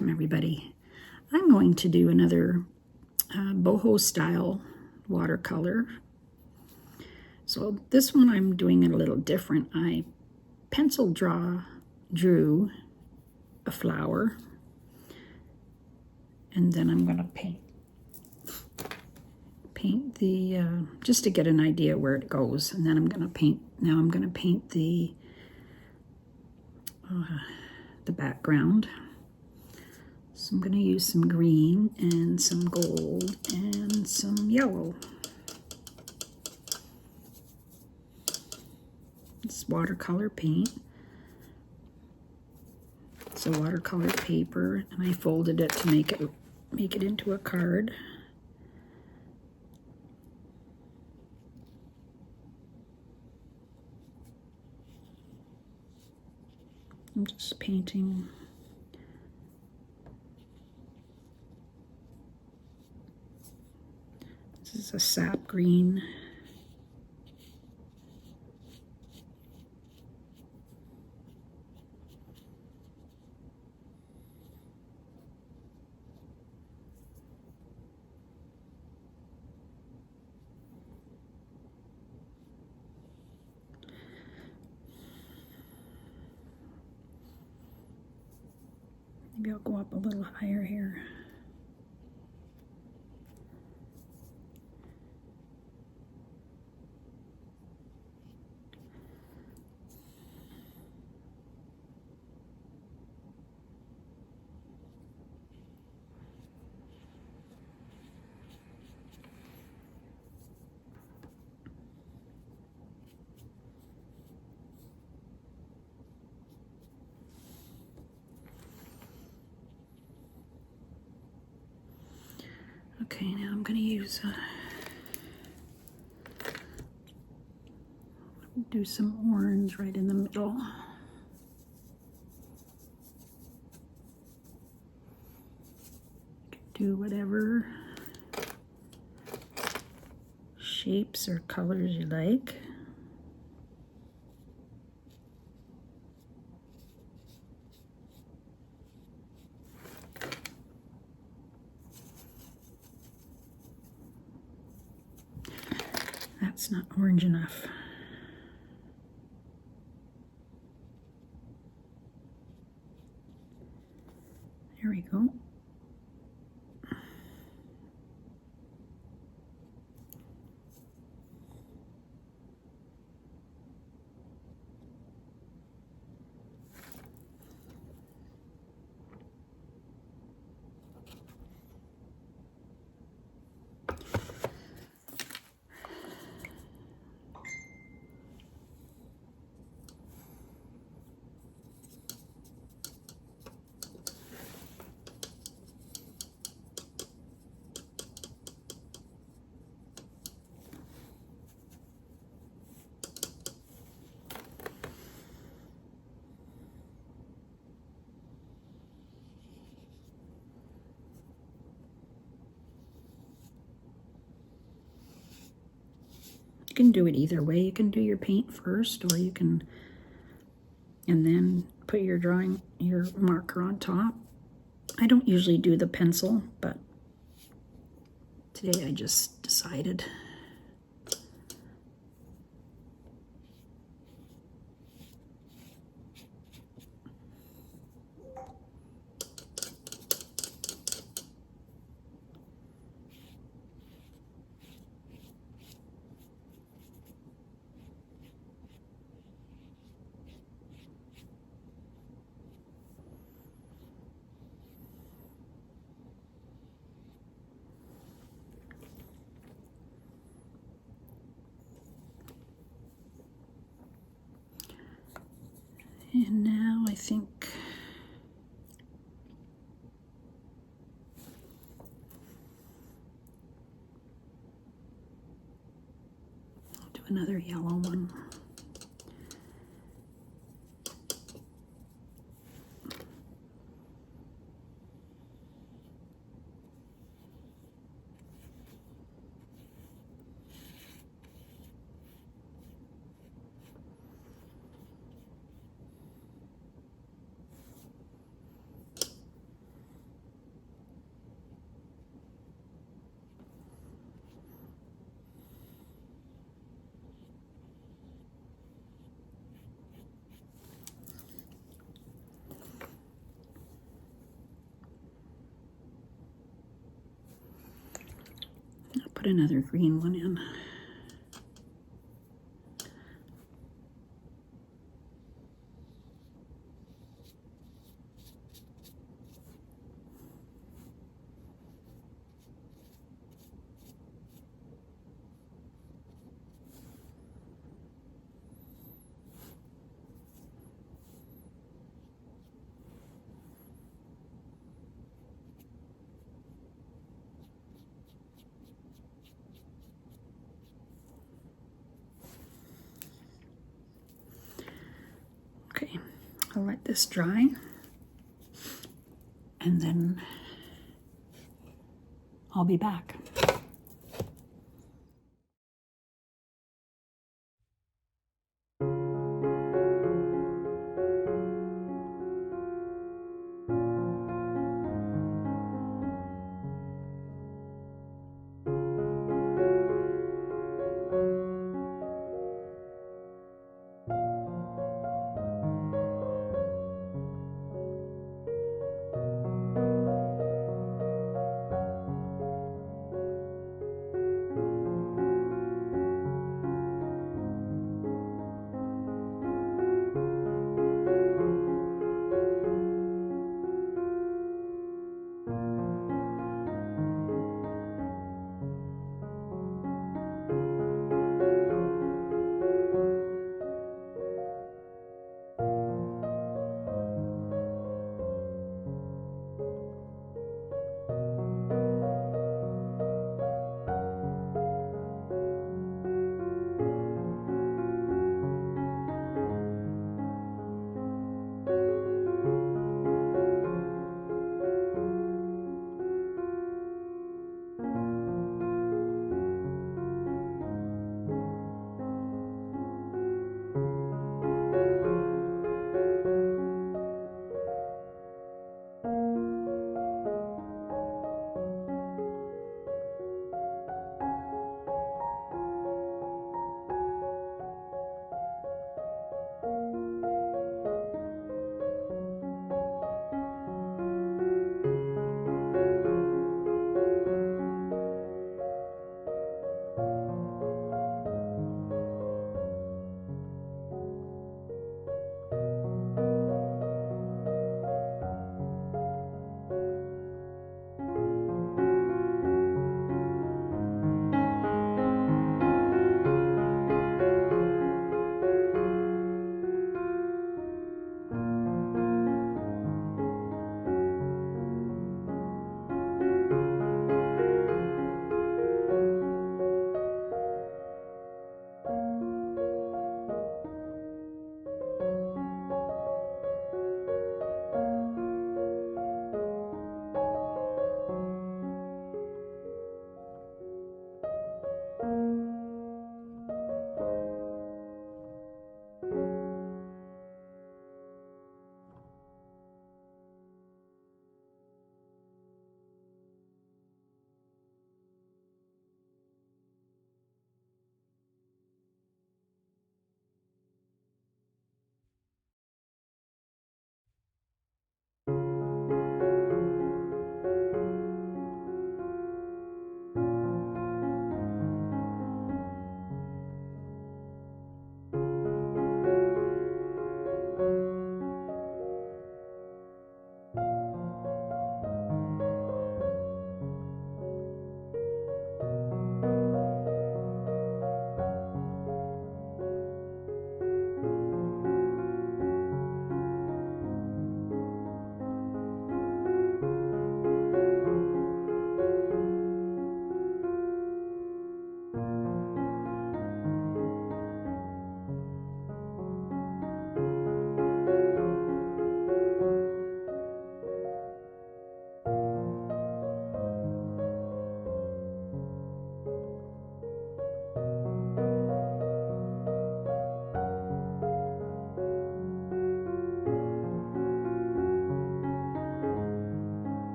welcome everybody. I'm going to do another boho style watercolor. So this one I'm doing it a little different. I pencil drew a flower, and then I'm going to paint the just to get an idea where it goes, and then I'm going to paint. Now I'm going to paint the background. So I'm going to use some green and some gold and some yellow. It's watercolor paint. It's a watercolor paper, and I folded it to make it into a card. I'm just painting this is a sap green. Maybe I'll go up a little higher here. Okay, now I'm going to use do some orange right in the middle. Do whatever shapes or colors you like. That's not orange enough. There we go. You can do it either way. You can do your paint first, or you can, and then put your marker on top. I don't usually do the pencil, but today I just decided. And now I think I'll do another yellow one. put another green one in. Okay, I'll let this dry, and then I'll be back.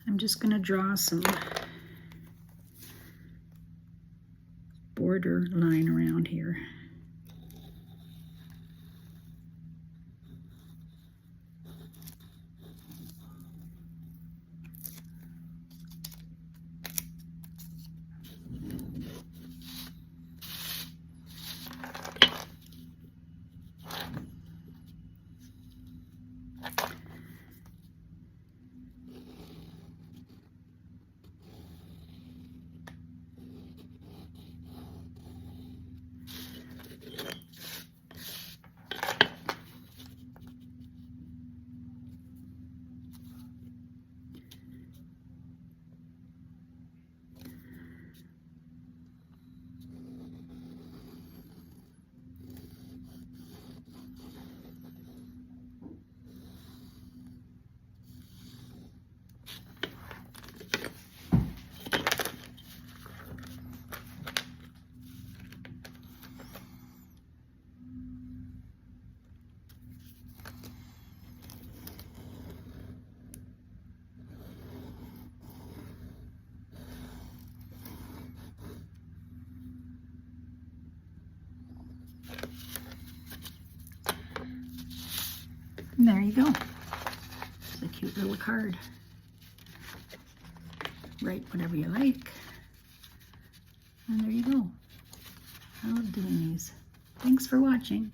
I'm just going to draw some border line around here. And there you go. It's a cute little card. Write whatever you like. And there you go. I love doing these. Thanks for watching.